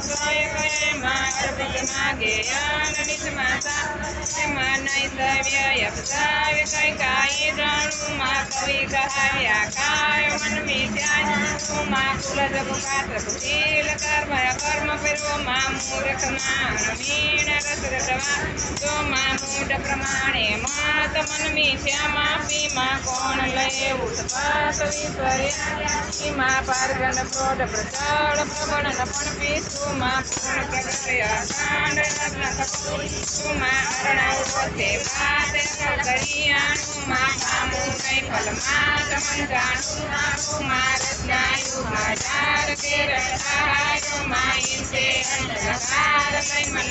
સોય કય માં અર્પિત માગે અનનિત માતા માં નઈ સવ્ય યપસાવે કઈ કાઈ જાણું માં કવિ કહાવ્યા કાય મન મિત્યા માં કુલદ પુકાત કુશીલ કર્મ કર્વો માં મૂર્ખ માં મીણ રસ રસવા તો માં મૂઢ પ્રમાણે માત મન મિથ્યા માં પી માં કોણ લય ઉત્પાત વિશ્વર્યા માં પારગન પ્રોઢ પ્રચળ પ્રબળ નપણ પીસુ માં પૂર્ણ પ્રગટય કાંડ લગ્ન કપુ માં અરણાવ પોતે વાતે કરિયાણું માં કામું કઈ ફલ માત મન જાણું માં રચનાયુ હજાર તેર સહાયો માં ઇન્દ્રે અંધકાર લઈ મન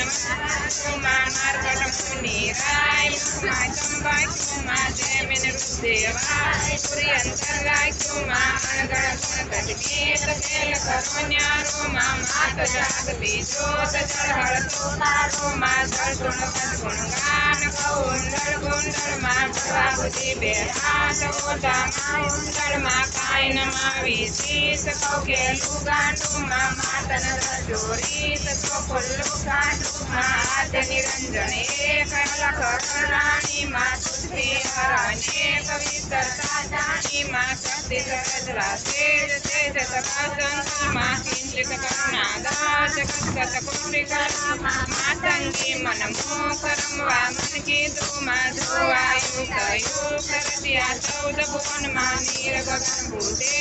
માં માર્ગટ મુનિ રાય માં ચંબાક્યું માં જયમિન રુદેવાય પુરી અંતર રાખ્યું માં અણગણ ગુણ ગજગીત ખેલ કરો ન્યારો માં માત જાગતી જોત જળહળ તોતારો માં જળગુણ સદગુણ ગાન કૌંડળ ગુંડળ માં ભવા બુદ્ધિ બે હાથ ઓઢા માં ઉંડળ માં કાયન માં વિશીષ કૌકેલું ગાંડું માં માતન રજોરીત તો ખુલ્લું ગાંડું માં આદ્ય નિરંજન એક લખ રાણી માં સુધરી હરણે કવિતરતા જાણી માં શક્તિ સરજલા તેજ તેજ સકાશંકી માં કિંચિત કરુણા દાસ કસ્કત કુંડિકા માતંગી મન મોખ રમવા મન કીધું માં ધોવાયું કયું કરત્યા 14 ભુવન માં નીર ગગન ભૂતે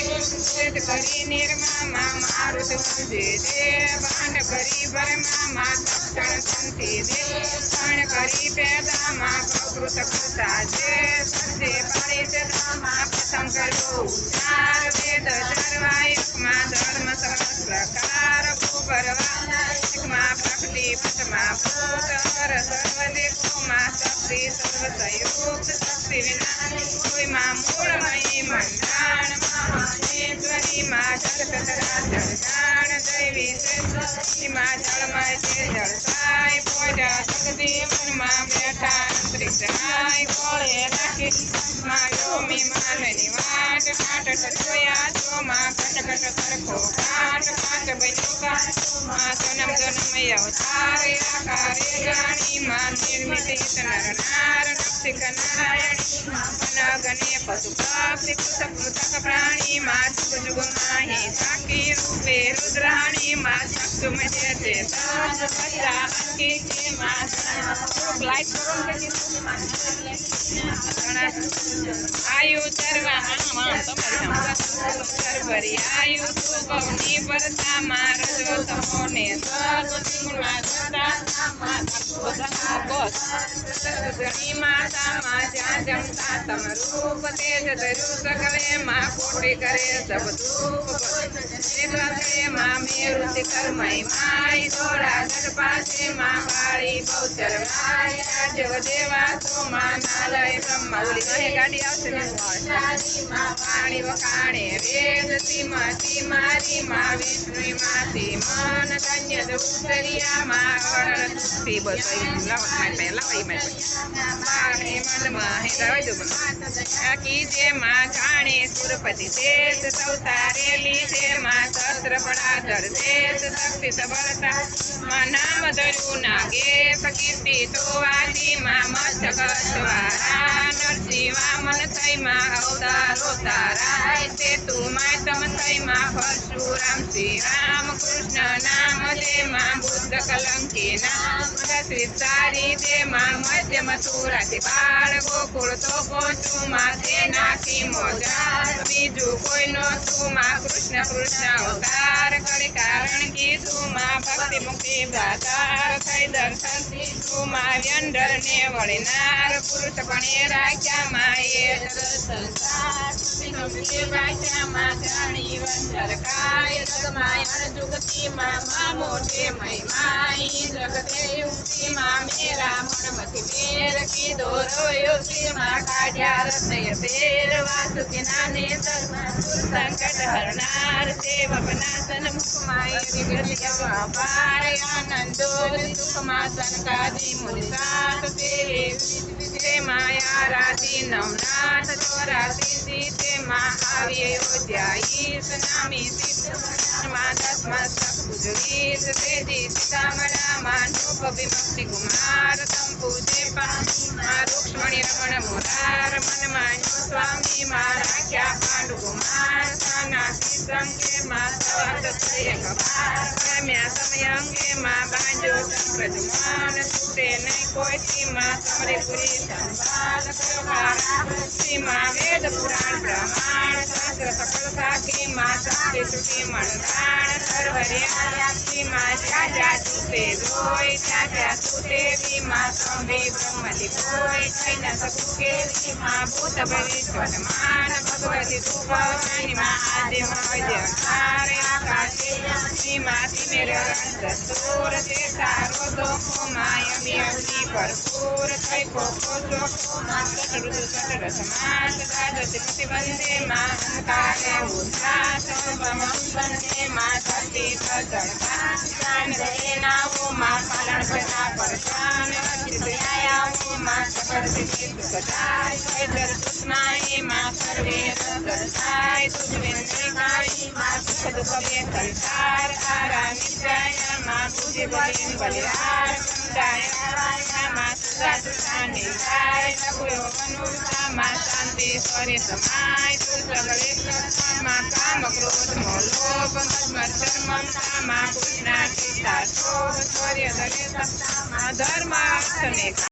વેદ કરી નિર્મા માં મારુત વંદે દે બાણ કરી ભરમા માં તક્ષણ સંતિ દે બાણ કરી પેદા માં પ્રકૃત કરતા જે સજે પાણી છે માં પ્રથમ કર્યો ઉચ્ચાર વેદ ચરવાયક માં ધર્મ સર્વ પ્રકાર ભૂભરવા માં પ્રકૃતિ પટમાં ભૂત હર સર્વ દેખો માં શક્તિ સર્વ સંયુક્ત શક્તિ વિના કોઈ માં મૂળમયી મંડાણ મહેશ્વરી માં જગત ચરાચર જાણ દૈવી શ્રેષ્ઠ માં જળમય છે જળસાય પોજા શક્તિ મનમાં બેઠા અંતરિક્ષ નાય કોળે રાખી માં યોમી માનની વાટ કાટ ટકોયા તો માં કટકટ સરખો કાટ કાટ બન્યો માં જન્મ જન્મ અવતાર આકારે જાણી માં નિર્મિત નર નાર નક્ષિક નારાયણી અનગને પશુ પક્ષી પૃથક પૃથક પ્રાણી માં જુગ જુગ માહી સાકી રૂપે રુદ્રાણી માં ચક્ષુ મજે તે અંકી છે માં લાઈટ આયુ ચરવા તમારી આયુ તું ગૌની પરતા માં રજો તમોને ઘણી માતા માં જ્યાં જમતા તમ રૂપ તેજ ધર્યું સકલે માં કોટી કરે સબ ધૂપ માં મેરુ શિખર મહિમાય દોડા ગઢ પાસે માં કાળી બહુચર માય રાજવ દેવા તો માં નાલય બ્રહ્મ ઓલી ગાડી આવશે ને પાણી વખાણે વેદ શ્રીમતી મારી માં વિષ્ણુ માંથી મન ધન્ય ઉતરિયા માં અણ તુષ્ટિ બસાઈ લાવાઈ પાણી મનમાં હેરાવાઈ દો આકી જે માં જાણે સુરપતિ દેશ સૌતારેલી છે માં શસ્ત્ર બળાધર દેશ શક્તિ સબળતા માં નામ ધર્યું નાગે કીર્તિ તો આજી માં મસ્તક દ્વારા નરસિંહ વામન થઈ માં અવતારો તારાય તે તું માતમ થઈ માં પરશુરામ શ્રી રામ કૃષ્ણ નામ દે માં બુદ્ધ કલંકી નામ દશરથ તારી દે માં મધ્ય મથુરાથી બાળ ગોકુળ તો પહોંચું માં તે નાખી મોજા બીજું કોઈ નહોતું માં કૃષ્ણ કૃષ્ણ અવતાર કરી કારણ કીધું માં ભક્તિ મુક્તિ દાતાર થઈ દર્શન તું માં વ્યંડર ને વળનાર પુરુષ પણ રાખ્યા માં એ સંસાર રાખ્યા માં જાણી વંજર કાય જગમાય જુગતી માં મોટે મહિમાઈ જગતે યુક્તિ માં મેરા મનમથી મેર કીધો રોયો શ્રી માં કાઢ્યા રત્નય પેર વાસુકી નાને સંકટ હરનાર સેવક નાસન મુખમાય વિગતિ અપાર આનંદો સુખમાં સંકાદી મુનિ સાત તે માયા રાતી નવનાથ ચોરાસી સીતે માં આવી અયોધ્યા ઈસ નામી સીત માં દસમા સખ ગુજરીત तेजी सीतामणा मानव विमुक्ति कुमार तंबुजे रुक्ष्मणी रमण मुरार मन मान्यो स्वामी राख्या पांडु कुमार सनाती संगे रम्या समय अंगे बांधो संप्रजुमान छूटे नहीं कोई सीमा समरे पुरी संभाल सीमा वेद पुराण प्रमाण शास्त्र सकल साखी शांति सुखी मणदान सर्वरिया सीमा जा छूटे रोय त्या छूटे भीमा संभि ब्रह्मति कोय થઈ ન શકું કે सीमा भूत भविष्य मान भगवती तू भवानी आदि मध्य तारे आकाशे सीमा मेरे दस्तूर से सारो दो मायमी अग्नि भरपूर થઈ પોકો ચોખ્ખો ઋતુ સટર સમાન દાદશ પ્રતિબંધે કાલે ઉદ્ધા સર્વમંગલે શક્તિ સજળતા જ્ઞાન દે નાવો પાલન કરતા પરશાન ચિતયાયા સકળ સિદ્ધિ સદાય જર સુસ્માઈ સર્વે સદાય તુજવેન્દ્રિકાઈ સુખ દુઃખ સંસાર આરા નિત્યાય પૂજ્ય બલિન બલિહાર સમુદાય સુદાસુતા નિર્ધાય સકુયો મનુષા શાંતિ સ્વરે સમાય તું સગલે કામ ક્રોધ મોલોભ મત્સર મમતા કૃષ્ણા ચિત્તા શોભ સ્વર્ય દરે ધર્મ અર્થ ને